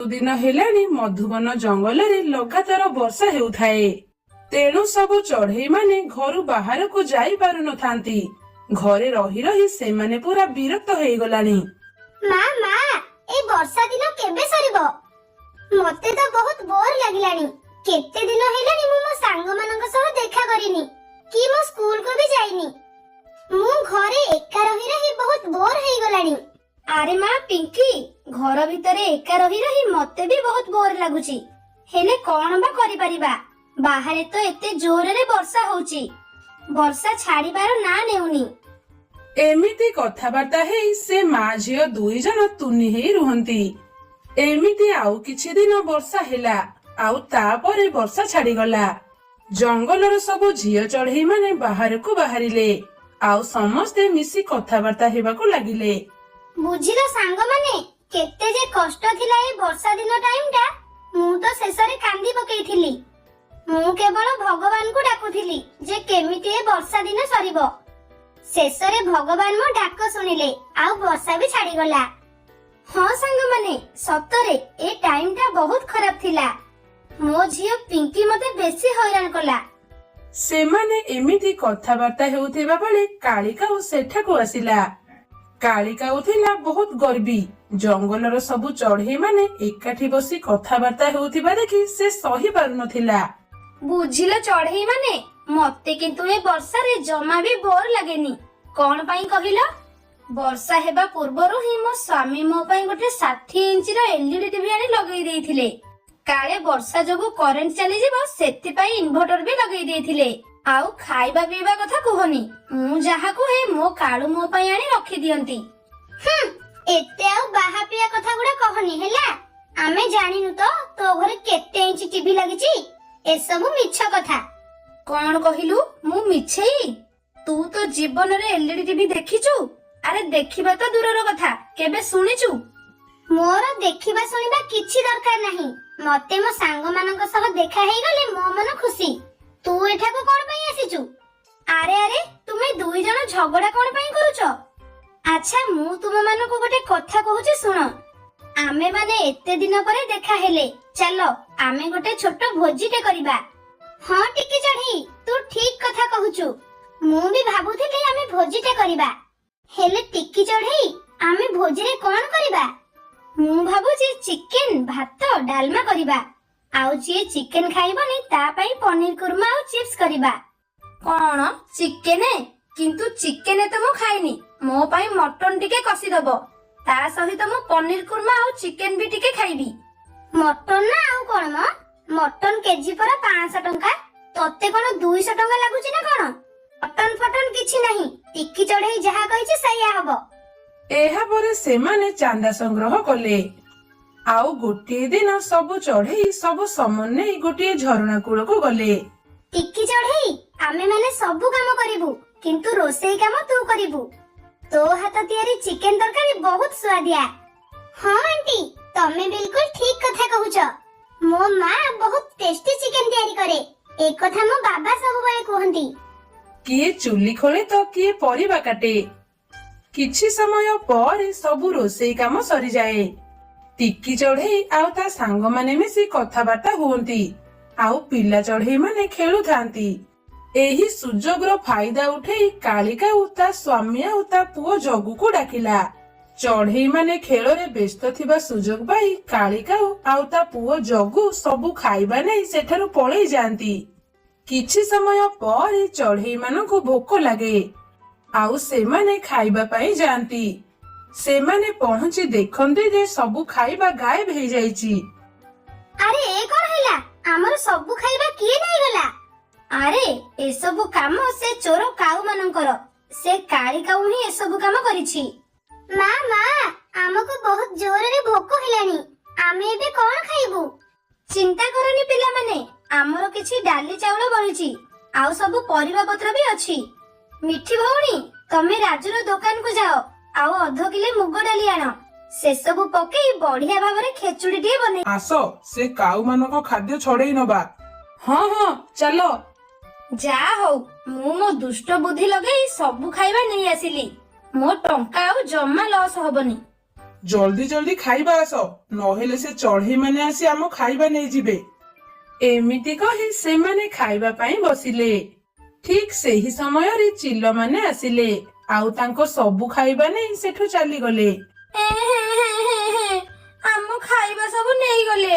दिन हेलानी मधुबन जंगल लगातार वर्षा हेउथाए। तेणु सब चढ़ई माने घर बाहर को जाई पारु नथांती। घरे रही रही से माने पूरा विरक्त हो गलानी। माँ माँ ए वर्षा दिन केबे सरीबो? मते तो बहुत बोर लागिलानी। केते दिन हेलानी मु मो सांग मानक सह देखा करिनी कि मो स्कूल को भी जाइनी। मु घरे एका रही रही बहुत बोर हो गलानी। अरे माँ पिंकी, घर भितरे एका रही रही मते भी बहुत बोर लागुची। हेले कोन बा करि परिबा? बाहरे तो एते जोरे रे वर्षा होउची। वर्षा छाड़ीबार ना नेउनी। एमिति कथाबार्ता हेई से माँ झियो दुई जन तुनी हेई रुहंती। एमिति आउ किछि दिन वर्षा हेला। आउ तापरे वर्षा छाड़ी गला। जंगलर सब झियो चढ़ई माने बाहर को बाहरिले। आउ समस्ते मिसी कथाबार्ता हेबाको लागिले। बुझिलो सांग माने केते जे कष्ट थिला ए वर्षा दिन टाइम टा। मु तो शेषरे कांदी पकेइथिली। मु केवल भगवान को डाकुथिली जे केमिति ए वर्षा दिन सरीबो। शेषरे भगवान मो डाक सुनिले। आउ वर्षा भी छाड़ी गला। हाँ सांग माने सतरे ए टाइम टा बहुत खराब थिला। मो झियो पिंकी मते बेसी हैरान कला। सेमाने एमिति कथाबार्ता हेउथिबा बेले कालिकाऊ सेठाକୁ आसिला। कालिकाऊ थिला बहुत गर्वी। जंगलर सबु चढ़ई माने एकाठी बसी कथाबार्ता हेउथिबा देखि से सही पारु नथिला। बुझिलो चढ़ई माने मते किंतु ए वर्षा रे जमा भी बोर लागेनी। कोन पई कहिलो? वर्षा हेबा पूर्वरु ही मो स्वामी मो पई गोटे 60 इंच रो एलईडी टीवी आनी लगेई देइथिले। काले वर्षा जोगु करेंट चली जीवो सेति पई इन्वर्टर भी लगेई देइथिले। आउ खाइबा पीबा कथा कुहनी, मु जाहा को हे मो काळू मो पई आनी रखी दियंती। एते आउ बाहा पिया कथा गुडा कहनी हैला। आमे जानिनु तो घरे केते इंच टीवी लागिची। ए सब मिछ कथा। कोन कहिलु मु मिछेई? तू तो जीवन रे एलईडी टीवी देखिचु? अरे देखिबा तो दूरर कथा, केबे सुनिचु? मोर देखिबा सुनिबा किछि दरकार नाही। मते मो सांग मानक सह देखा हेई गले मो मन खुशी। तू एठा को कोन पई आसीचु? अरे अरे तुमे दुई जण झगड़ा कोन पई करूचो? अच्छा मु तुम मानको गोटे कथा कहूची सुन। आमे माने एते दिन परे देखा हेले, चलो आमे गोटे छोट भोजीटे करिबा। हां टिकी चढ़ी, तू ठीक कथा कहूचु। मु भी भाबुथिली आमे भोजीटे करिबा। हेले टिकी चढ़ी, आमे भोजी रे कोन करिबा? मु भाबुची चिकेन, भात, डालमा करिबा। आउ जे चिकेन खाइबनी ता पई पनीर कुरमा आउ चिप्स करिबा। कोन चिकेन? किंतु चिकेन त मु खाइनी। मो पई मटन टिके कसी दबो। ता सहित मु पनीर कुरमा आउ चिकेन भी टिके खाइबी। मटन ना आउ कोन म? मटन केजी पर 500 टंका। तते कोन 200 टंका लागुची ना कोन? मटन फटन किछि नाही। टिकी चढ़ई जहा कहिछि सैया हबो। एहा परे सेमाने चांदा संग्रह कले। आउ गोटे दिन सब चढ़ई सब समन्वय गोटे झरणा कूल को गले। टिकी चढ़ई आमे माने सब काम करिबु, किंतु रोसेई काम तू करिबु। तो हाथ तियारी चिकेन तरकारी बहुत स्वादिया। हां आंटी, तमे बिल्कुल ठीक कथा कहूचो। मो मां बहुत टेस्टी चिकेन तयारी करे। ए कथा मो बाबा सब बेले कहंती। किए चुली खोले तो किए परिबा काटे। किछि समय पर सबु रोसेई काम सरी जाए। टिकी चढ़ई आउ ता सांग माने मिसी कथाबार्ता हुंती। आउ पिला चढ़ई माने खेलु थांती। एही सुजोगर फायदा उठेई कालिका ता स्वामी आउ ता पुओ जगु को डाकिला। चढ़ई माने खेलरे व्यस्त थिबा सुजोग पाई कालिका आउ ता पुओ जगु सबु खाइबा नै सेठारु पळेई जांती। किछि समय पर चढ़ई मानकु भोक लागे। आउ सेमाने खाइबा पाई जांती। सेमाने पहुंची देखंती जे सबु खाइबा गायब हे जाईची। अरे ए कोन हैला? हमर सबु खाइबा किए नै गला? अरे ए सबु काम से चोर काऊ मानकर। से काली काऊ ही ए सबु काम करिछि। मामा हमको बहुत जोर रे भोक हेलानी। आमे बे कोन खाइबु? चिंता करनी पिला माने, हमरो किछि डाली चावल बळिछि। आउ सबु परिबा पत्र भी अछि। मिठी भौणी तमे राजुर दुकान को जाओ। आउ अध किले मुग डाली आनो। से सबु पकेई बढ़िया भाबरे खेचुडी टिए बने। आसो से काऊ मानको खाद्य छड़ेई नबा। हां हां चलो। जा हो, मु मो दुष्ट बुद्धि लगेई सबु खाइबा नै आसिली। मो टंका आउ जम्मा लॉस होबनी। ଜଲ୍ଦି ଜଲ୍ଦି ଖାଇବା ଆସ, ନହେଲେ ସେ ଚଢେଇ ମାନେ ଆସି ଆମ ଖାଇବା ନେଇଯିବେ। ଏମିତି କହି ସେମାନେ ଖାଇବା ପାଇଁ ବସିଲେ। ଠିକ ସେହି ସମୟରେ ଚିଲମାନେ ଆସିଲେ ଆଉ ତାଙ୍କ ସବୁ ଖାଇବା ନେଇ ସେଠୁ ଚାଲିଗଲେ। ଆମ ଖାଇବା ସବୁ ନେଇଗଲେ।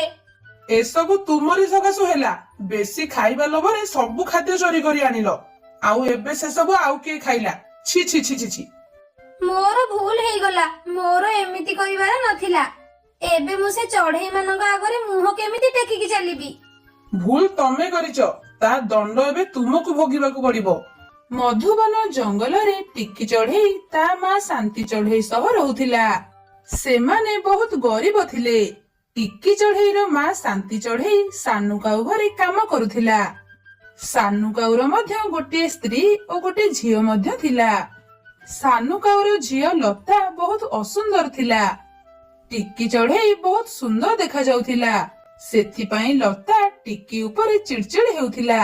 ଏସବୁ ତୁମରି ସକାଶୁ ହେଲା। ବେଶୀ ଖାଇବା ଲୋଭରେ ସବୁ ଖାଦ୍ୟ ଚୋରି କରି ଆଣିଲ, ଆଉ ଏବେ ସେସବୁ ଆଉ କିଏ ଖାଇଲା? ଛି ଛି ଛି ଛି ଛି। ମୋର ଭୁଲ ହେଇଗଲା, ମୋର ଏମିତି କରିବାର ନଥିଲା। ଏବେ ମୁଁ ସେ ଚଢେଇ ମାନଙ୍କ ଆଗରେ ମୁହଁ କେମିତି ଟେକିକି ଚାଲିବି? ଭୁଲ ତମେ କରିଛ, ତା ଦଣ୍ଡ ଏବେ ତୁମକୁ ଭୋଗିବାକୁ ପଡିବ। ମଧୁବନ ଜଙ୍ଗଲରେ ଟିକି ଚଢେଇ ତା ମା ଶାନ୍ତି ଚଢେଇ ସହ ରହୁଥିଲା। ସେମାନେ ବହୁତ ଗରିବ ଥିଲେ। ଟିକି ଚଢେଇର ମା ଶାନ୍ତି ଚଢେଇ ସାନୁ କାଉ ଘରେ କାମ କରୁଥିଲା। ସାନୁ କାଉର ମଧ୍ୟ ଗୋଟିଏ ସ୍ତ୍ରୀ ଓ ଗୋଟିଏ ଝିଅ ମଧ୍ୟ ଥିଲା। ସାନୁ କାଉର ଝିଅ ଲତା ବହୁତ ଅସୁନ୍ଦର ଥିଲା। ଟିକି ଚଢେଇ ବହୁତ ସୁନ୍ଦର ଦେଖାଯାଉଥିଲା। ସେଥିପାଇଁ ଲତା ଟିକି ଉପରେ ଚିଡଚିଡ ହେଉଥିଲା।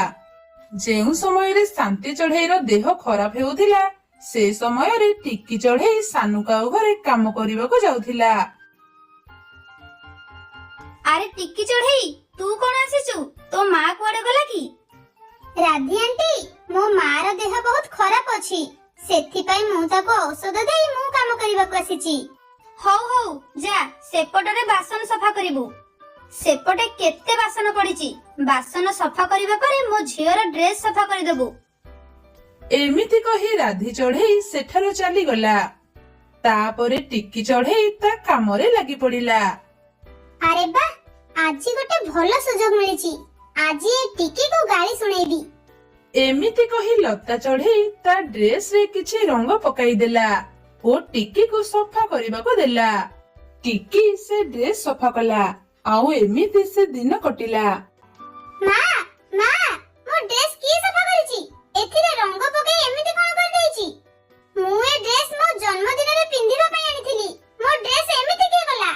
ଯେଉଁ ସମୟରେ ଶାନ୍ତି ଚଢେଇର ଦେହ ଖରାପ ହେଉଥିଲା, ସେ ସମୟରେ ଟିକି ଚଢେଇ ସାନୁ କାଉ ଘରେ କାମ କରିବାକୁ ଯାଉଥିଲା। ଆରେ ଟିକି ଚଢେଇ, ତୁ କଣ ଆସିଛୁ? ତୋ ମା କୁଆଡେ ଗଲା କି? ରାଧି ଆଣ୍ଟି, ମୋ ମାର ଦେହ ବହୁତ ଖରାପ ଅଛି, ସେଥିପାଇଁ ମୁଁ ତାକୁ ଔଷଧ ଦେଇ ମୁଁ କାମ କରିବାକୁ ଆସିଛି। ହଉ ହଉ, ଯା ସେପଟରେ ବାସନ ସଫା କରିବୁ। ସେପଟେ କେତେ ବାସନ ପଡିଛି। ବାସନ ସଫା କରିବା ପରେ ମୋ ଝିଅର ଡ୍ରେସ ସଫା କରିଦେବୁ। ଏମିତି କହି ରାଧି ଚଢେଇ ସେଠାରୁ ଚାଲିଗଲା। ତାପରେ ଟିକି ଚଢେଇ ତା କାମରେ ଲାଗି ପଡିଲା। ଆରେ ବା, ଆଜି ଗୋଟେ ଭଲ ସୁଯୋଗ ମିଳିଛି। ଆଜି ଏ ଟିକିକୁ ଗାଳି ଶୁଣେଇବି। ଏମିତି କହି ଲତା ଚଢେଇ ତା ଡ୍ରେସରେ କିଛି ରଙ୍ଗ ପକାଇଦେଲା ଓ ଟିକିକୁ ସଫା କରିବାକୁ ଦେଲା। ଟିକି ସେ ଡ୍ରେସ ସଫା କଲା, ଆଉ ଏମିତି ସେ ଦିନ କଟିଲା। ମା, ମା, ମୋ ଡ୍ରେସ କିଏ ସଫା କରିଛି? ଏଥିରେ ରଙ୍ଗ ପକାଇ ଏମିତି କଣ କରିଦେଇଛି? ମୁଁ ଏ ଡ୍ରେସ ମୋ ଜନ୍ମଦିନରେ ପିନ୍ଧିବା ପାଇଁ ଆଣିଥିଲି। ମୋ ଡ୍ରେସ ଏମିତି କିଏ କଲା?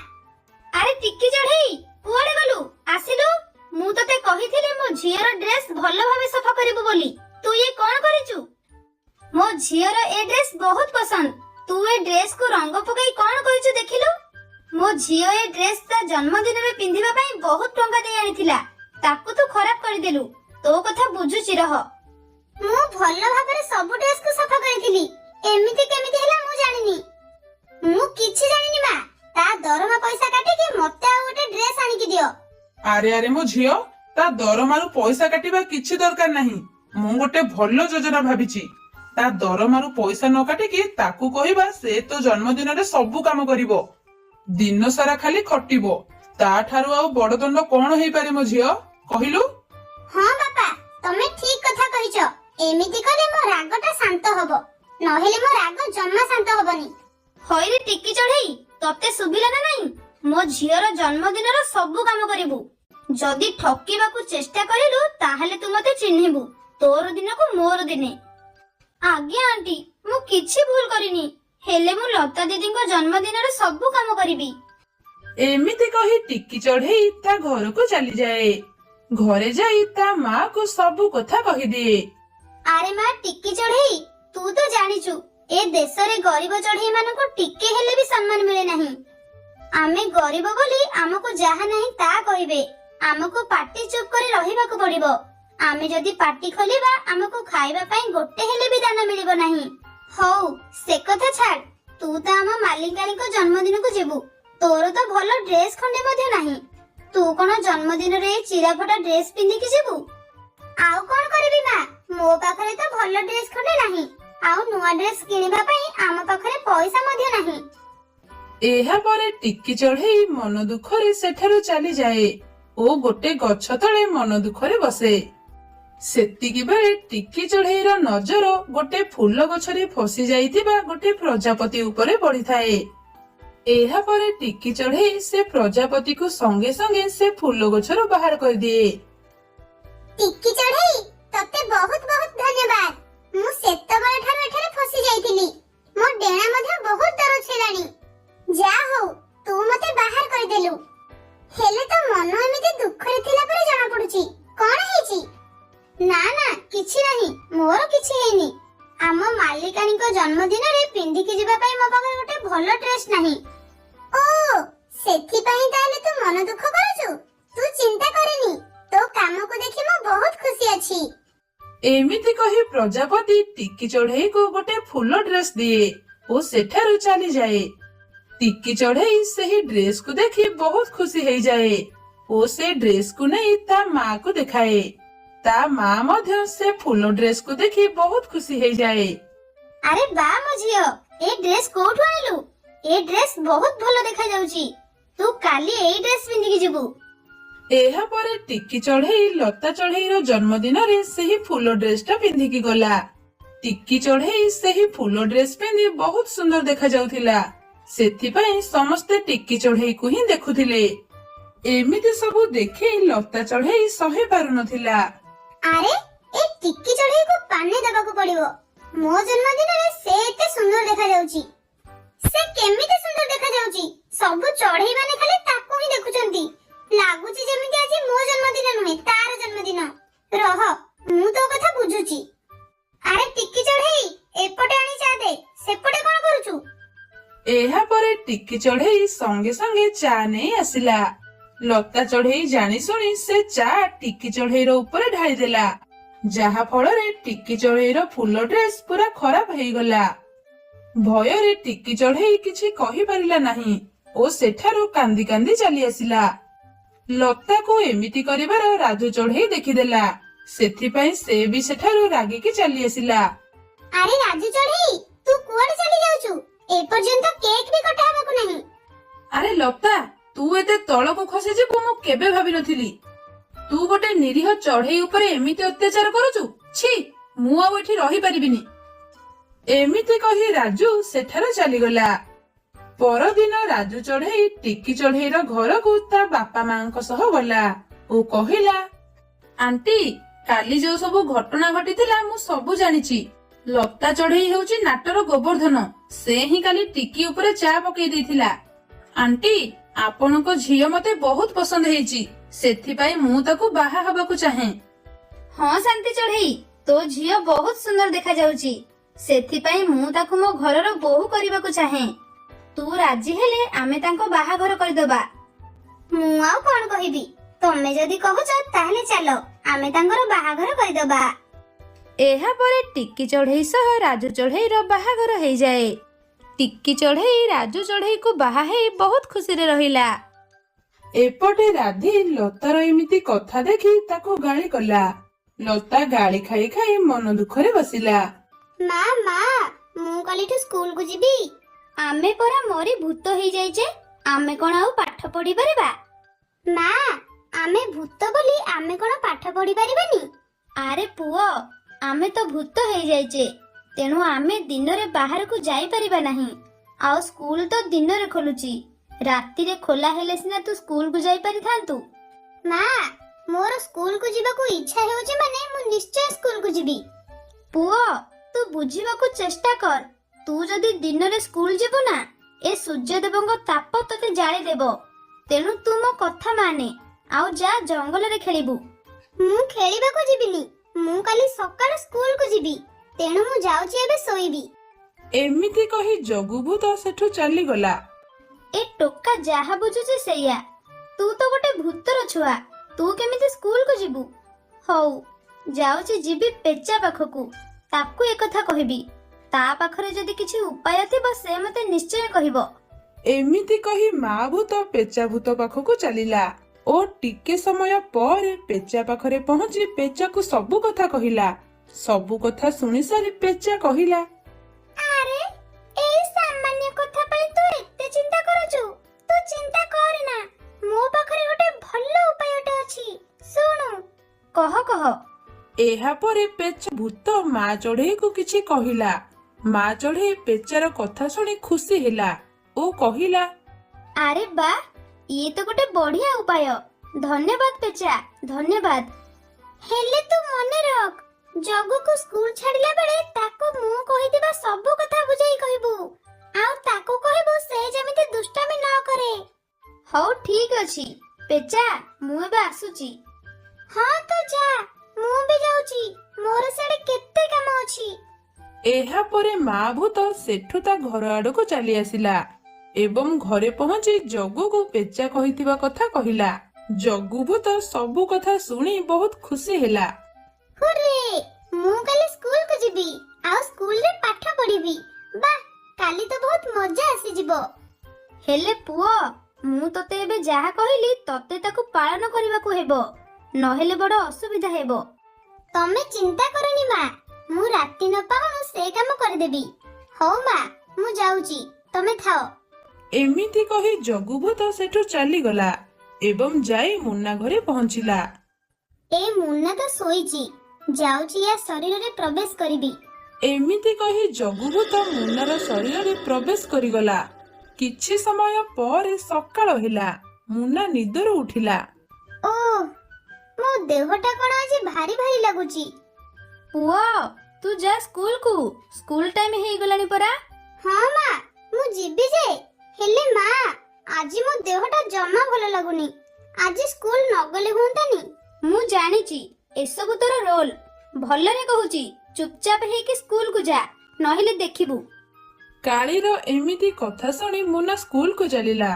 ଆରେ ଟିକି ଚଢେଇ, କୁଆଡେ ଗଲୁ? ଆସିଲୁ। ମୁଁ ତତେ କହିଥିଲି ମୋ ଝିଅର ଡ୍ରେସ ଭଲ ଭାବେ ସଫା କରିବୁ ବୋଲି। ତୁ ଏ କଣ କରିଛୁ? ମୋ ଝିଅର ଏ ଡ୍ରେସ ବହୁତ ପସନ୍ଦ। ତୁ ଏ ଡ୍ରେସକୁ ରଙ୍ଗ ପକାଇ କଣ କରିଛୁ ଦେଖିଲୁ? ମୋ ଝିଅ ଏ ଡ୍ରେସ ତା ଜନ୍ମଦିନରେ ପିନ୍ଧିବା ପାଇଁ ବହୁତ ଟଙ୍କା ଦେଇ ଆଣିଥିଲା। ତାକୁ ତୁ ଖରାପ କରିଦେଲୁ। ତୋ କଥା ବୁଝୁଛି ରହ। ମୁଁ ଭଲ ଭାବରେ ସବୁ ଡ୍ରେସକୁ ସଫା କରିଥିଲି। ଏମିତି କେମିତି ହେଲା ମୁଁ ଜାଣିନି। ମୁଁ କିଛି ଜାଣିନି ମା। ତା ଦରମା ପଇସା କାଟିକି ମତେ ଆଉ ଗୋଟେ ଡ୍ରେସ ଆଣିକି ଦିଅ। ଆରେ ଆରେ ମୋ ଝିଅ, ତା ଦରମାରୁ ପଇସା କାଟିବା କିଛି ଦରକାର ନାହିଁ। ମୁଁ ଗୋଟେ ଭଲ ଯୋଜନା ଭାବିଛି। ତା ଦରମାରୁ ପଇସା ନ କାଟିକି ତାକୁ କହିବା ସେ ତୋ ଜନ୍ମଦିନରେ ସବୁ କାମ କରିବ, ଦିନ ସାରା ଖାଲି ଖଟିବ। ତାଠାରୁ ଆଉ ବଡ ଦଣ୍ଡ କଣ ହେଇପାରେ ମୋ ଝିଅ, କହିଲୁ? ହଁ ବାପା, ତମେ ଠିକ କଥା କହିଛ। ଏମିତି କଲେ ମୋ ରାଗଟା ଶାନ୍ତ ହବ, ନହେଲେ ମୋ ରାଗ ଜମା ଶାନ୍ତ ହବନି। ହଇରେ ଟିକି ଚଢେଇ, ତତେ ଶୁଭିଲା ନା ନାଇଁ? ମୋ ଝିଅର ଜନ୍ମଦିନର ସବୁ କାମ କରିବୁ। ଯଦି ଠକିବାକୁ ଚେଷ୍ଟା କରିଲୁ ତାହେଲେ ତୁ ମତେ ଚିହ୍ନିବୁ। ତୋର ଦିନକୁ ମୋର ଦିନେ। ଆଜ୍ଞା ଆଣ୍ଟି, ମୁଁ କିଛି ଭୁଲ କରିନି। ହେଲେ ମୁଁ ଲତା ଦିଦିଙ୍କ ଜନ୍ମଦିନର ସବୁ କାମ କରିବି। ଏମିତି କହି ଟିକି ଚଢେଇ ତା ଘରକୁ ଚାଲିଯାଏ। ଘରେ ଯାଇ ତା ମାକୁ ସବୁ କଥା କହିଦିଏ। ଆରେ ମା ଟିକି ଚଢେଇ, ତୁ ତ ଜାଣିଛୁ ଏ ଦେଶରେ ଗରିବ ଚଢେଇ ମାନଙ୍କୁ ଟିକେ ହେଲେ ବି ସମ୍ମାନ ମିଳେ ନାହିଁ। ଆମେ ଗରିବ ବୋଲି ଆମକୁ ଯାହା ନାହିଁ ତା କହିବେ। ଆମକୁ ପାଟି ଚୁପ କରି ରହିବାକୁ ପଡିବ। ଆମେ ଯଦି ପାଟି ଖୋଲିବା ଆମକୁ ଖାଇବା ପାଇଁ ଗୋଟେ ହେଲେ ବି ଦାନା ମିଳିବ ନାହିଁ। ହଉ ସେ କଥା ଛାଡ, ତୁ ତ ଆମ ମାଲିକାଣୀଙ୍କ ଜନ୍ମଦିନକୁ ଯିବୁ। ତୋର ତ ଭଲ ଡ୍ରେସ ଖଣ୍ଡେ ମଧ୍ୟ ନାହିଁ। ତୁ କଣ ଜନ୍ମଦିନରେ ଏ ଚିରାଫଟା ଡ୍ରେସ ପିନ୍ଧିକି ଯିବୁ? ଆଉ କଣ କରିବି ମା, ମୋ ପାଖରେ ତ ଭଲ ଡ୍ରେସ ଖଣ୍ଡେ ନାହିଁ, ଆଉ ନୂଆ ଡ୍ରେସ କିଣିବା ପାଇଁ ଆମ ପାଖରେ ପଇସା ମଧ୍ୟ ନାହିଁ। ଏହା ପରେ ଟିକି ଚଢେଇ ମନ ଦୁଃଖରେ ସେଠାରୁ ଚାଲିଯାଏ ଓ ଗୋଟେ ଗଛ ତଳେ ମନ ଦୁଃଖରେ ବସେ। ସେତିକି ବେଳେ ଟିକି ଚଢେଇର ନଜର ଗୋଟେ ଫୁଲ ଗଛରେ ଫସି ଯାଇଥିବା ଗୋଟେ ପ୍ରଜାପତି ଉପରେ ପଡିଥାଏ। ଏହା ପରେ ଟିକି ଚଢେଇ ସେ ପ୍ରଜାପତିକୁ ସଙ୍ଗେ ସଙ୍ଗେ ସେ ଫୁଲ ଗଛରୁ ବାହାର କରିଦିଏ। ଟିକି ଚଢେଇ, ତତେ ବହୁତ ବହୁତ ଧନ୍ୟବାଦ। ମୁଁ ସେତେବେଳେ ଠାରୁ ଏଠାରେ ଫସି ଯାଇଥିଲି। ମୋ ଡେଣା ମଧ୍ୟ ବହୁତ ଦରଜ ହେଲାଣି। ଯା ହଉ, ତୁ ମତେ ବାହାର କରିଦେଲୁ। ହେଲେ ତ ମନ ଏମିତି ଦୁଃଖରେ ଥିଲା ପରି ଜଣା ପଡୁଛି। କଣ ହେଇଛି? ନା ନା, କିଛି ନାହିଁ, ମୋର କିଛି ହେଇନି। ଆମ ମାଲିକାଣୀଙ୍କ ଜନ୍ମଦିନରେ ପିନ୍ଧିକି ଯିବା ପାଇଁ ମୋ ପାଖରେ ଗୋଟେ ଭଲ ଡ୍ରେସ ନାହିଁ। ସେଥିପାଇଁ ତାହେଲେ ତୁ ମନ ଦୁଃଖ କରୁଛୁ? ତୁ ଚିନ୍ତା କରିନି, ତୋ କାମକୁ ଦେଖି ମୁଁ ବହୁତ ଖୁସି ଅଛି। ଏମିତି କହି ପ୍ରଜାପତି ଟିକି ଚଢେଇକୁ ଗୋଟେ ଫୁଲ ଡ୍ରେସ ଦିଏ ଓ ସେଠାରୁ ଚାଲିଯାଏ। ଟିକି ଚଢେଇ ସେହି ଡ୍ରେସକୁ ଦେଖି ବହୁତ ଖୁସି ହେଇଯାଏ ଓ ସେ ଡ୍ରେସକୁ ନେଇ ତା ମାକୁ ଦେଖାଏ। ତା ମା ମଧ୍ୟ ସେ ଫୁଲ ଡ୍ରେସକୁ ଦେଖି ବହୁତ ଖୁସି ହେଇଯାଏ। ଆରେ ବା ମୋ ଝିଅ, ଏ ଡ୍ରେସ କୋଉଠୁ ଆଣିଲୁ? ଏ ଡ୍ରେସ ବହୁତ ଭଲ ଦେଖାଯାଉଛି। ତୁ କାଲି ଏଇ ଡ୍ରେସ ପିନ୍ଧିକି ଯିବୁ। ଏହାପରେ ଟିକି ଚଢେଇ ଲତା ଚଢେଇର ଜନ୍ମଦିନରେ ସେହି ଫୁଲ ଡ୍ରେସଟା ପିନ୍ଧିକି ଗଲା। ଟିକି ଚଢେଇ ସେହି ଫୁଲ ଡ୍ରେସ ପିନ୍ଧି ବହୁତ ସୁନ୍ଦର ଦେଖାଯାଉଥିଲା। ସେଥିପାଇଁ ସମସ୍ତେ ଟିକି ଚଢେଇକୁ ହିଁ ଦେଖୁଥିଲେ। ଏମିତି ସବୁ ଦେଖି ଲତା ଚଢେଇ ସହି ପାରୁନଥିଲା। ଆରେ ଏ ଟିକି ଚଢେଇକୁ ପାଣି ଦେବାକୁ ପଡିବ। ମୋ ଜନ୍ମଦିନରେ ସେ ଏତେ ସୁନ୍ଦର ଦେଖାଯାଉଛି। ସେ କେମିତି ସୁନ୍ଦର ଦେଖାଯାଉଛି? ସବୁ ଚଢେଇ ମାନେ ଖାଲି ତାକୁ ହିଁ ଦେଖୁଛନ୍ତି। ଲାଗୁଛି ଯେମିତି ଆଜି ମୋ ଜନ୍ମଦିନ ନୁହେଁ, ତାର ଜନ୍ମଦିନ। ରହ, ମୁଁ ତୋ କଥା ବୁଝୁଛି। ଆରେ ଟିକି ଚଢେଇ, ଏପଟେ ଆଣି ଚା ଦେ। ସେପଟେ କଣ କରୁଛୁ? ଏହାପରେ ଟିକି ଚଢେଇ ସଙ୍ଗେ ସଙ୍ଗେ ଚା ନେଇ ଆସିଲା। ଲତା ଚଢେଇ ଜାଣି ଶୁଣି ସେ ଚା ଟିକି ଚଢେଇର ଉପରେ ଢାଳିଦେଲା, ଯାହା ଫଳରେ ଟିକି ଚଢେଇର ଫୁଲ ଡ୍ରେସ ପୁରା ଖରାପ ହେଇଗଲା। ଭୟରେ ଟିକି ଚଢେଇ କିଛି କହିପାରିଲା ନାହିଁ ଓ ସେଠାରୁ କାନ୍ଦି କାନ୍ଦି ଚାଲି ଆସିଲା। ଲତାକୁ ଏମିତି କରିବାର ରାଜୁ ଚଢେଇ ଦେଖିଦେଲା। ସେଥିପାଇଁ ସେ ବି ସେଠାରୁ ରାଗିକି ଚାଲି ଆସିଲା। ଆରେ ରାଜୁ ଚଢେଇ, ତୁ କୁଆଡେ ଚାଲି ଯାଉଛୁ? ଏପର୍ଯ୍ୟନ୍ତ କେକ୍ ବି କଟା ହେବାକୁ ନାହିଁ। ଆରେ ଲତା, ତୁ ଏତେ ତଳକୁ ଖସିଯିବୁ ମୁଁ କେବେ ଭାବିନଥିଲି। ତୁ ଗୋଟେ ନିରୀହ ଚଢେଇ ଉପରେ ଏମିତି ଅତ୍ୟାଚାର କରୁଛୁ? ଛି, ମୁଁ ଆଉ ଏଠି ରହିପାରିବିନି। ଏମିତି କହି ରାଜୁ ସେଠାରୁ ଚାଲିଗଲା। ପରଦିନ ରାଜୁ ଚଢେଇ ଟିକି ଚଢେଇର ଘରକୁ ତା ବାପା ମାଙ୍କ ସହ ଗଲା ଓ କହିଲା, ଆଣ୍ଟି, କାଲି ଯୋଉ ସବୁ ଘଟଣା ଘଟିଥିଲା ମୁଁ ସବୁ ଜାଣିଛି। ଲତା ଚଢେଇ ହେଉଛି ନାଟର ଗୋବର୍ଦ୍ଧନ। ସେ ହିଁ କାଲି ଟିକି ଉପରେ ଚା ପକେଇ ଦେଇଥିଲା। ଆଣ୍ଟି, ଆପଣଙ୍କ ଝିଅ ମତେ ବହୁତ ପସନ୍ଦ ହେଇଛି। ସେଥିପାଇଁ ମୁଁ ତାକୁ ବାହା ହେବାକୁ ଚାହେଁ। ହଁ ଶାନ୍ତି ଚଢେଇ, ତୋ ଝିଅ ବହୁତ ସୁନ୍ଦର ଦେଖାଯାଉଛି। ସେଥିପାଇଁ ମୁଁ ତାକୁ ମୋ ଘରର ବୋହୂ କରିବାକୁ ଚାହେଁ। ତୁ ରାଜି ହେଲେ ଆମେ ତାଙ୍କ ବାହାଘର କରିଦବା। ମୁଁ ଆଉ କଣ କହିବି? ତମେ ଯଦି କହୁଛ ତାହେଲେ ଚାଲ, ଆମେ ତାଙ୍କର ବାହାଘର କରିଦବା। ଏହାପରେ ଟିକି ଚଢେଇ ସହ ରାଜୁ ଚଢେଇର ବାହାଘର ହେଇଯାଏ। ଟିକି ଚଢେଇ ରାଜୁ ଚଢେଇକୁ ବାହା ହେଇ ବହୁତ ଖୁସିରେ ରହିଲା। ଏପଟେ ରାଧି ଲତାର ଏମିତି କଥା ଦେଖି ତାକୁ ଗାଳି କଲା। ଲତା ଗାଳି ଖାଇ ଖାଇ ମନ ଦୁଃଖରେ ବସିଲା। ମା, ମୁଁ କାଲିଠୁ ସ୍କୁଲକୁ ଯିବି। ଆମେ ପରା ମରି ଭୂତ ହେଇଯାଇଛେ, ଆମେ କଣ ଆଉ ପାଠ ପଢି ପାରିବା? ମା, ଆମେ ଭୂତ ବୋଲି ଆମେ କଣ ପାଠ ପଢି ପାରିବାନି? ଆରେ ପୁଅ, ଆମେ ତ ଭୂତ ହେଇଯାଇଛେ, ତେଣୁ ଆମେ ଦିନରେ ବାହାରକୁ ଯାଇପାରିବା ନାହିଁ। ଆଉ ସ୍କୁଲ ତ ଦିନରେ ଖୋଲୁଛି, ରାତିରେ ଖୋଲା ହେଲେ ସିନା ତୁ ସ୍କୁଲକୁ ଯାଇପାରିଥାନ୍ତୁ। ମା, ମୋର ସ୍କୁଲକୁ ଯିବାକୁ ଇଚ୍ଛା ହେଉଛି ମାନେ ମୁଁ ନିଶ୍ଚୟ ସ୍କୁଲକୁ ଯିବି। ପୁଅ, ତୁ ବୁଝିବାକୁ ଚେଷ୍ଟା କର। ତୁ ଯଦି ଦିନରେ ସ୍କୁଲ ଯିବୁ ନା, ଏ ସୂର୍ଯ୍ୟଦେବଙ୍କ ତାପ ତତେ ଜାଳିଦେବ। ତେଣୁ ତୁ ମୋ କଥା ମାନେ, ଆଉ ଯା ଜଙ୍ଗଲରେ ଖେଳିବୁ। ମୁଁ ଖେଳିବାକୁ ଯିବିନି, ମୁଁ କାଲି ସକାଳୁ ସ୍କୁଲକୁ ଯିବି। ତେଣୁ ମୁଁ ଯାଉଛି ଏବେ ଶୋଇବି। ଏମିତି କହି ଜଗୁ ଭୂତ ସେଠୁ ଚାଲିଗଲା। ଏ ଟୋକା ଯାହା ବୁଝୁଛି ସେଇଆ। ତୁ ତ ଗୋଟେ ଭୂତର ଛୁଆ, ତୁ କେମିତି ସ୍କୁଲକୁ ଯିବୁ? ହଉ, ଯାଉଛି ଯିବି ପେଚା ପାଖକୁ, ତାକୁ ଏକଥା କହିବି। ତା ପାଖରେ ଯଦି କିଛି ଉପାୟ ଥିବ ସେ ମତେ ନିଶ୍ଚୟ କହିବ। ଏମିତି କହି ମା ଭୂତ ପେଚା ଭୂତ ପାଖକୁ ଚାଲିଲା ଓ ଟିକେ ସମୟ ପରେ ପେଚା ପାଖରେ ପହଞ୍ଚି ପେଚାକୁ ସବୁ କଥା କହିଲା। ସବୁ କଥା ଶୁଣି ସାରି ପେଚା କହିଲା, ଆରେ ଏଇ ସାମାନ୍ୟ କଥା ପାଇଁ ତୁ ଏତେ ଚିନ୍ତା କରୁଛୁ? ତୁ ଚିନ୍ତା କରନା, ମୋ ପାଖରେ ଗୋଟେ ଭଲ ଉପାୟଟେ ଅଛି। ଶୁଣୁ। କହ କହ। ଏହାପରେ ପେଚା ଭୂତ ମା ଚଢେଇକୁ କିଛି କହିଲା। ମା ଚଢେଇ ପେଚାର କଥା ଶୁଣି ଖୁସି ହେଲା ଓ କହିଲା, ଆରେ ବା, ଇଏ ତ ଗୋଟେ ବଢିଆ ଉପାୟ। ଧନ୍ୟବାଦ ପେଚା, ଧନ୍ୟବାଦ। ହେଲେ ତୁ ମନେ ରଖ, ଜଗୁକୁ ସ୍କୁଲ ଛାଡିଲା ବେଳେ ତାକୁ ମୁଁ କହିଥିବା ସବୁ କଥା ବୁଝେଇ କହିବୁ। ଆଉ ତାକୁ କହିବୁ ସେ ଯେମିତି ଦୁଷ୍ଟାମି ନ କରେ। ହଉ ଠିକ ଅଛି ପେଚା, ମୁଁ ଏବେ ଆସୁଛି। ହଁ ତ ଯା, ମୁଁ ବି ଯାଉଛି, ମୋର ସିଆଡେ କେତେ କାମ ଅଛି। ଏହାପରେ ମା ଭୂତ ସେଠୁ ତା ଘର ଆଡକୁ ଚାଲି ଆସିଲା। ଏବଂ ଘରେ ପହଞ୍ଚି ଜଗୁକୁ ପେଚା କହିଥିବା କଥା କହିଲା। ଜଗୁ ଭୂତ ସବୁ କଥା ଶୁଣି ବହୁତ ଖୁସି ହେଲା। ହୁର୍ରେ, ମୁଁ କାଲି ସ୍କୁଲକୁ ଯିବି ଆଉ ସ୍କୁଲରେ ପାଠ ପଢିବି। ବାଃ, କାଲି ତ ବହୁତ ମଜା ଆସିଯିବ। ହେଲେ ପୁଅ, ମୁଁ ତତେ ଏବେ ଯାହା କହିଲି ତତେ ତାକୁ ପାଳନ କରିବାକୁ ହେବ, ନହେଲେ ବଡ ଅସୁବିଧା ହେବ। ତମେ ଚିନ୍ତା କରନି ମା, ମୁଁ ରାତି ନ ପାହୁଣୁ ସେ କାମ କରିଦେବି। ହଉ ମା, ମୁଁ ଯାଉଛି, ତମେ ଥାଅ। ଏମିତି କହି ଜଗୁ ଭୂତ ସେଠୁ ଚାଲିଗଲା ଏବଂ ଯାଇ ମୁନ୍ନା ଘରେ ପହଞ୍ଚିଲା। ଏ ମୁନ୍ନା ତ ଶୋଇଛି, ଯାଉଛି ୟା ଶରୀରରେ ପ୍ରବେଶ କରିବି। ଏମିତି କହି ଜଗୁ ଭୂତ ମୁନ୍ନାର ଶରୀରରେ ପ୍ରବେଶ କରିଗଲା। କିଛି ସମୟ ପରେ ସକାଳ ହେଲା। ମୁନ୍ନା ନିଦରୁ ଉଠିଲା। ଓଃ, ମୋ ଦେହଟା କଣ ଆଜି ଭାରି ଭାରି ଲାଗୁଛି। ପୁଅ, ତୁ ଯା ସ୍କୁଲକୁ, ସ୍କୁଲ ଟାଇମ ହେଇଗଲାଣି ପରା। ହଁ ମା, ମୁଁ ଯିବି ଯେ, ହେଲେ ମା, ଆଜି ମୋ ଦେହଟା ଜମା ଭଲ ଲାଗୁନି। ଆଜି ସ୍କୁଲ ନ ଗଲେ ହୁଅନ୍ତାନି? ମୁଁ ଜାଣିଛି, ଏସବୁ ତୋର ରୋଲ। ଭଲରେ କହୁଛି, ଚୁପଚାପ ହେଇକି ସ୍କୁଲକୁ ଯା, ନହେଲେ ଦେଖିବୁ। କାଳୀର ଏମିତି କଥା ଶୁଣି ମୁନ୍ନା ସ୍କୁଲକୁ ଚାଲିଲା।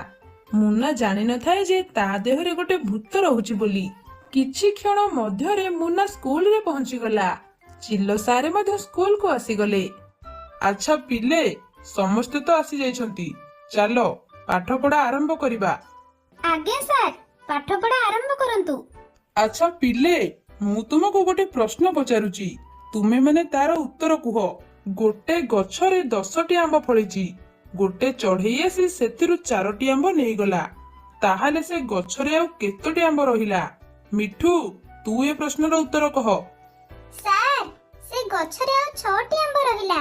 ମୁନ୍ନା ଜାଣିନଥାଏ ଯେ ତା ଦେହରେ ଗୋଟେ ଭୂତ ରହୁଛି ବୋଲି। କିଛି କ୍ଷଣ ମଧ୍ୟରେ ମୁନ୍ନା ସ୍କୁଲରେ ପହଞ୍ଚିଗଲା। ଚିଲ ସାରେ ମଧ୍ୟ ସ୍କୁଲକୁ ଆସିଗଲେ। ଆଚ୍ଛା ପିଲେ, ସମସ୍ତେ ତ ଆସି ଯାଇଛନ୍ତି, ଚାଲ ପାଠ ପଢା ଆରମ୍ଭ କରିବା। ଆଜ୍ଞା ସାର୍, ପାଠ ପଢା ଆରମ୍ଭ କରନ୍ତୁ। ଆଚ୍ଛା ପିଲେ, ମୁଁ ତୁମକୁ ଗୋଟେ ପ୍ରଶ୍ନ ପଚାରୁଛି, ତୁମେ ମାନେ ତାର ଉତ୍ତର କୁହ। ଗୋଟେ ଗଛରେ 10ଟି ଆମ୍ବ ଫଳିଛି, ଗୋଟେ ଚଢେଇ ଆସି ସେଥିରୁ 4ଟି ଆମ୍ବ ନେଇଗଲା, ତାହେଲେ ସେ ଗଛରେ ଆଉ କେତୋଟି ଆମ୍ବ ରହିଲା? ମିଠୁ, ତୁ ଏ ପ୍ରଶ୍ନର ଉତ୍ତର କହ। ସାର୍, ସେ ଗଛରେ ଆଉ 6ଟି ଆମ୍ବ ରହିଲା।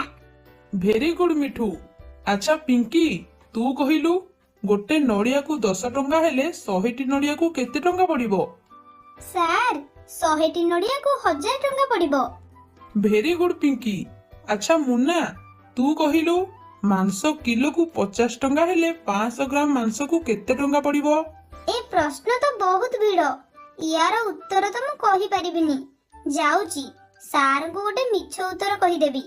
Very good Mithu. ଆଚ୍ଛା ପିଙ୍କି, ତୁ କହିଲୁ, ଗୋଟେ ନଡିଆକୁ 10 ଟଙ୍କା ହେଲେ 100ଟି ନଡିଆକୁ କେତେ ଟଙ୍କା ପଡିବ? ସାର୍, 100ଟି ନଡ଼ିଆକୁ 1000 ଟଙ୍କା ପଡିବ। Very good Pinky. ଆଚ୍ଛା ମୁନ୍ନା, ତୁ କହିଲୁ, ମାଂସ କିଲୋକୁ 50 ଟଙ୍କା ହେଲେ 500 ଗ୍ରାମ ମାଂସକୁ କେତେ ଟଙ୍କା ପଡିବ? ଏ ପ୍ରଶ୍ନ ତ ବହୁତ ଭିଡ଼, ୟାର ଉତ୍ତର ତ ମୁଁ କହିପାରିବିନି। ଯାଉଛି, ସାର୍ଙ୍କୁ ଗୋଟେ ମିଛ ଉତ୍ତର କହିଦେବି।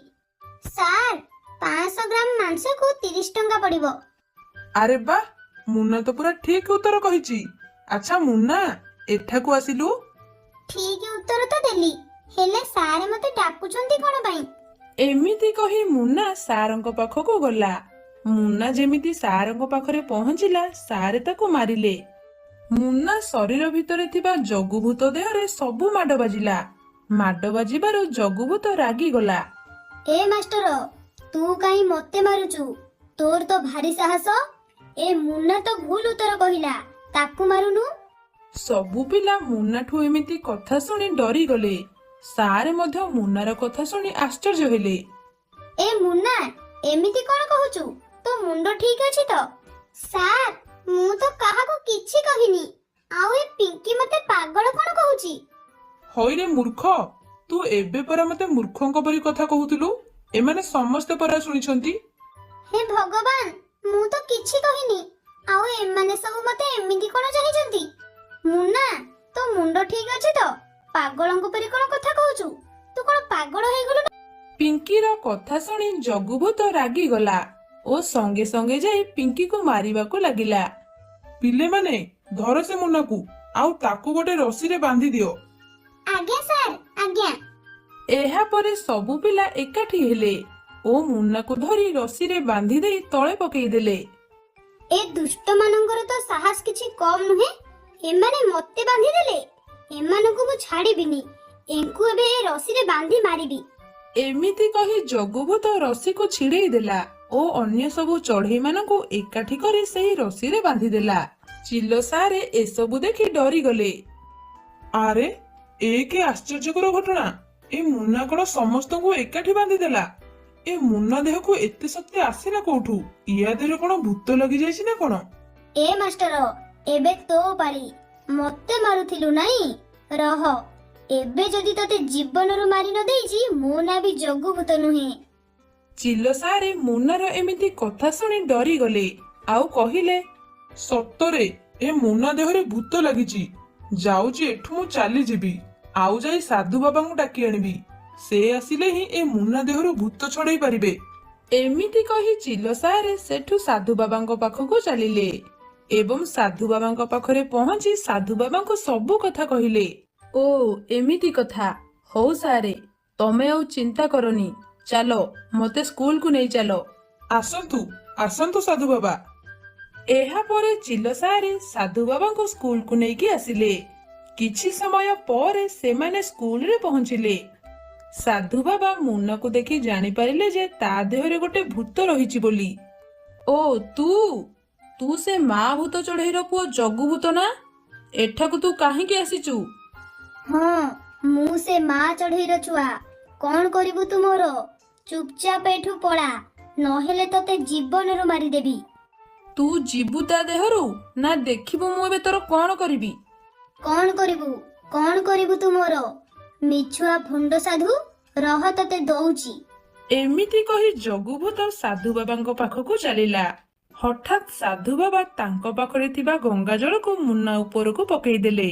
ସାର୍, 500 ଗ୍ରାମ ମାଂସକୁ 30 ଟଙ୍କା ପଡିବ। ଆରେ ବା, ମୁନ୍ନା ତ ପୁରା ଠିକ ଉତ୍ତର କହିଛି। ଆଚ୍ଛା ମୁନ୍ନା, ଏଠାକୁ ଆସିଲୁ। ଠିକ ଉତ୍ତର ତ ଦେଲି, ହେଲେ ସାର୍ ମତେ ଡାକୁଛନ୍ତି କଣ ପାଇଁ? ଏମିତି କହି ମୁନ୍ନା ସାରଙ୍କ ପାଖକୁ ଗଲା। ମୁନ୍ନା ଯେମିତି ସାରଙ୍କ ପାଖରେ ପହଞ୍ଚିଲା, ସାରେ ତାକୁ ମାରିଲେ। ମୁନ୍ନା ଶରୀର ଭିତରେ ଥିବା ଜଗୁଭୂତ ଦେହରେ ସବୁ ମାଡ ବାଜିଲା। ମାଡ ବାଜିବାରୁ ଜଗୁଭୂତ ରାଗିଗଲା। ଏ ମାଷ୍ଟର, ତୁ କାହିଁ ମତେ ମାରୁଛୁ? ତୋର ତ ଭାରି ସାହସ। ଏ ମୁନ୍ନା ତ ଭୁଲ ଉତ୍ତର କହିଲା, ତାକୁ ମାରୁନୁ। ସବୁ ପିଲା ମୁନ୍ନାଠୁ ଏମିତି କଥା ଶୁଣି ଡରିଗଲେ। ସାରେ ମଧ୍ୟ ମୁନ୍ନାର କଥା ଶୁଣି ଆଶ୍ଚର୍ଯ୍ୟ ହେଲେ। ଏ ମୁନ୍ନା, ଏମିତି କଣ କହୁଛୁ? ତୋ ମୁଣ୍ଡ ଠିକ ଅଛି ତ? ସାର୍, ମୁଁ ତ କାହାକୁ କିଛି କହିନି। ଆଉ ଏ ପିଙ୍କି ମତେ ପାଗଳ କଣ କହୁଛି? ହଇରେ ମୂର୍ଖ, ତୁ ଏବେ ପରା ମତେ ମୂର୍ଖଙ୍କ ପରି କଥା କହୁଥିଲୁ। ଏମାନେ ସମସ୍ତେ ପରା ଶୁଣିଛନ୍ତି। ହେ ଭଗବାନ, ମୁଁ ତ କିଛି କହିନି। ଆଉ ଏମାନେ ସବୁ ମତେ ଏମିତି କଣ ଚାହିଁଛନ୍ତି? ମୁନ୍ନା, ତୋ ମୁଣ୍ଡ ଠିକ ଅଛି ତ? ପାଗଳଙ୍କ ପରି କଣ କଥା କହୁଛୁ? ତୁ କଣ ପାଗଳ ହେଇଗଲୁ? ପିଙ୍କିର କଥା ଶୁଣି ଜଗୁଭୂତ ରାଗିଗଲା ଓ ସଙ୍ଗେ ସଙ୍ଗେ ଯାଇ ପିଙ୍କିକୁ ମାରିବାକୁ ଲାଗିଲା। ପିଲେମାନେ, ଧର ସେ ମୁନ୍ନାକୁ, ଆଉ ତାକୁ ଗୋଟେ ରସିରେ ବାନ୍ଧି ଦିଅ। ଆଜ୍ଞା ସାର୍, ଆଜ୍ଞା। ଏହାପରେ ସବୁ ପିଲା ଏକାଠି ହେଲେ ଓ ମୁନ୍ନାକୁ ଧରି ରସିରେ ବାନ୍ଧି ଦେଇ ତଳେ ପକେଇଦେଲେ। ଏ ଦୁଷ୍ଟ ମାନଙ୍କର ତ ସାହସ କିଛି କମ ନୁହେଁ। ଏମାନେ ମତେ ବାନ୍ଧିଦେଲେ। ଏମାନଙ୍କୁ ମୁଁ ଛାଡ଼ିବିନି। ଏଙ୍କୁ ଏବେ ଏ ରସିରେ ବାନ୍ଧି ମାରିବି। ଏମିତି କହି ଜଗୁଭୂତ ରସିକୁ ଛିଡେଇ ଦେଲା ଓ ଅନ୍ୟ ସବୁ ଚଢେଇ ମାନଙ୍କୁ ଏକାଠି କରି ସେହି ରସିରେ ବାନ୍ଧିଦେଲା। ଚିଲ ସାରେ ଏସବୁ ଦେଖି ଡରିଗଲେ। ଆରେ, ଏ କି ଆଶ୍ଚର୍ଯ୍ୟକର ଘଟଣା! ଏ ମୁନ୍ନା କଣ ସମସ୍ତଙ୍କୁ ଏକାଠି ବାନ୍ଧିଦେଲା? ଏ ମୁନ୍ନା ଦେହକୁ ଏତେ ଶକ୍ତି ଆସିଲା କୋଉଠୁ? ୟା ଦେହରେ କଣ ଭୂତ ଲାଗିଯାଇଛି ନା କଣ? ଏ ମାଷ୍ଟର, ଏବେ ତୋ ପାଳି। ମତେ ମାରୁଥିଲୁ ନାଇଁ? ରହ, ଏବେ ଯଦି ତତେ ଜୀବନରୁ ମାରି ନ ଦେଇଛି, ମୋ ନାଁ ବି ଜଗୁଭୂତ ନୁହେଁ। ଚିଲ ସାରେ ମୁନ୍ନାର ଏମିତି କଥା ଶୁଣି ଡରିଗଲେ ଆଉ କହିଲେ, ସତରେ ଏ ମୁନ୍ନା ଦେହରେ ଭୂତ ଲାଗିଛି। ଯାଉଛି, ଏଠୁ ମୁଁ ଚାଲିଯିବି, ଆଉ ଯାଇ ସାଧୁ ବାବାଙ୍କୁ ଡାକି ଆଣିବି। ସେ ଆସିଲେ ହିଁ ଏ ମୁନ୍ନା ଦେହରୁ ଭୂତ ଛଡେଇ ପାରିବେ। ଏମିତି କହି ଚିଲ ସାରେ ସେଠୁ ସାଧୁ ବାବାଙ୍କ ପାଖକୁ ଚାଲିଲେ ଏବଂ ସାଧୁ ବାବାଙ୍କ ପାଖରେ ପହଞ୍ଚି ସାଧୁ ବାବାଙ୍କୁ ସବୁ କଥା କହିଲେ। ଓ ଏମିତି କଥା, ହଉ ସାରେ, ତମେ ଆଉ ଚିନ୍ତା କରନି, ଚାଲ ମତେ ସ୍କୁଲକୁ ନେଇ ଚାଲ। ଆସନ୍ତୁ ଆସନ୍ତୁ ସାଧୁ ବାବା। ଏହାପରେ ଚିଲ ସାରେ ସାଧୁ ବାବାଙ୍କୁ ସ୍କୁଲକୁ ନେଇକି ଆସିଲେ। କିଛି ସମୟ ପରେ ସେମାନେ ସ୍କୁଲରେ ପହଞ୍ଚିଲେ। ସାଧୁ ବାବା ମୁନାକୁ ଦେଖି ଜାଣିପାରିଲେ ଯେ ତା ଦେହରେ ଗୋଟେ ଭୂତ ରହିଛି ବୋଲି। ଓ ତୁ ସେ ମା ଭୂତ ଚଢେଇର ପୁଅ ଜଗୁ ଭୂତ ନା? ଏଠାକୁ ତୁ କାହିଁକି ଆସିଛୁ? ହଁ, ମୁଁ ସେ ମା ଚଢେଇର ଛୁଆ। କଣ କରିବୁ ତୁ ମୋର? ଚୁପଚାପ ଏଠୁ ପଳା, ନହେଲେ ତତେ ଜୀବନରୁ ମାରିଦେବି। ତୁ ଯିବୁ ତା ଦେହରୁ ନା ଦେଖିବୁ ମୁଁ ଏବେ ତୋର କଣ କରିବି? କଣ କରିବୁ ତୁ ମୋର? ମିଛୁଆ ଭଣ୍ଡ ସାଧୁ, ରହ ତତେ ଦଉଛି। ଏମିତି କହି ଜଗୁଭୂତ ସାଧୁ ବାବାଙ୍କ ପାଖକୁ ଚାଲିଲା। ହଠାତ୍ ସାଧୁ ବାବା ତାଙ୍କ ପାଖରେ ଥିବା ଗଙ୍ଗା ଜଳକୁ ମୁନା ଉପରକୁ ପକେଇଦେଲେ।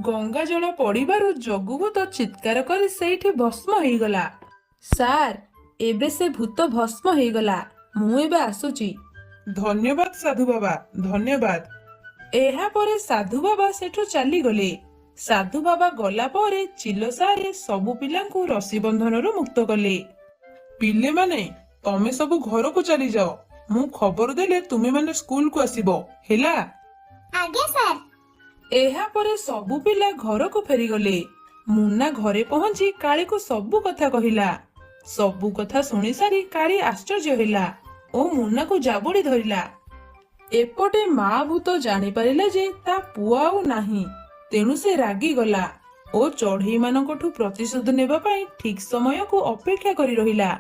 ଗଙ୍ଗା ଜଳ ପଡିବାରୁ ଜଗୁଭୂତ ଚିତ୍କାର କରି ସେଇଠି ଭସ୍ମ ହେଇଗଲା। ସାର୍, ଏବେ ସେ ଭୂତ ଭସ୍ମ ହେଇଗଲା। ମୁଁ ଏବେ ଆସୁଛି। ଧନ୍ୟବାଦ ସାଧୁ ବାବା, ଧନ୍ୟବାଦ। ଏହାପରେ ସାଧୁ ବାବା ସେଠୁ ଚାଲିଗଲେ। ସାଧୁ ବାବା ଗଲା ପରେ ଚିଲ ସାରେ ସବୁ ପିଲାଙ୍କୁ ରସି ବନ୍ଧନରୁ ମୁକ୍ତ କଲେ। ପିଲେମାନେ, ତମେ ସବୁ ଘରକୁ ଚାଲିଯାଅ। ମୁଁ ଖବର ଦେଲେ ତୁମେମାନେ ସ୍କୁଲକୁ ଆସିବ, ହେଲା? ଆଜ୍ଞା ସାର୍। ଏହାପରେ ସବୁ ପିଲା ଘରକୁ ଫେରିଗଲେ। ମୁନା ଘରେ ପହଞ୍ଚି କାଳିକୁ ସବୁ କଥା କହିଲା। ସବୁ କଥା ଶୁଣି ସାରି କାଳି ଆଶ୍ଚର୍ଯ୍ୟ ହେଲା ଓ ମୁନାକୁ ଜାବୁଡି ଧରିଲା। ଏପଟେ ମା ଭୂତ ଜାଣିପାରିଲା ଯେ ତା ପୁଅ ଆଉ ନାହିଁ, ତେଣୁ ସେ ରାଗିଗଲା ଓ ଚଢେଇ ମାନଙ୍କଠୁ ପ୍ରତିଶୋଧ ନେବା ପାଇଁ ଠିକ ସମୟକୁ ଅପେକ୍ଷା କରି ରହିଲା।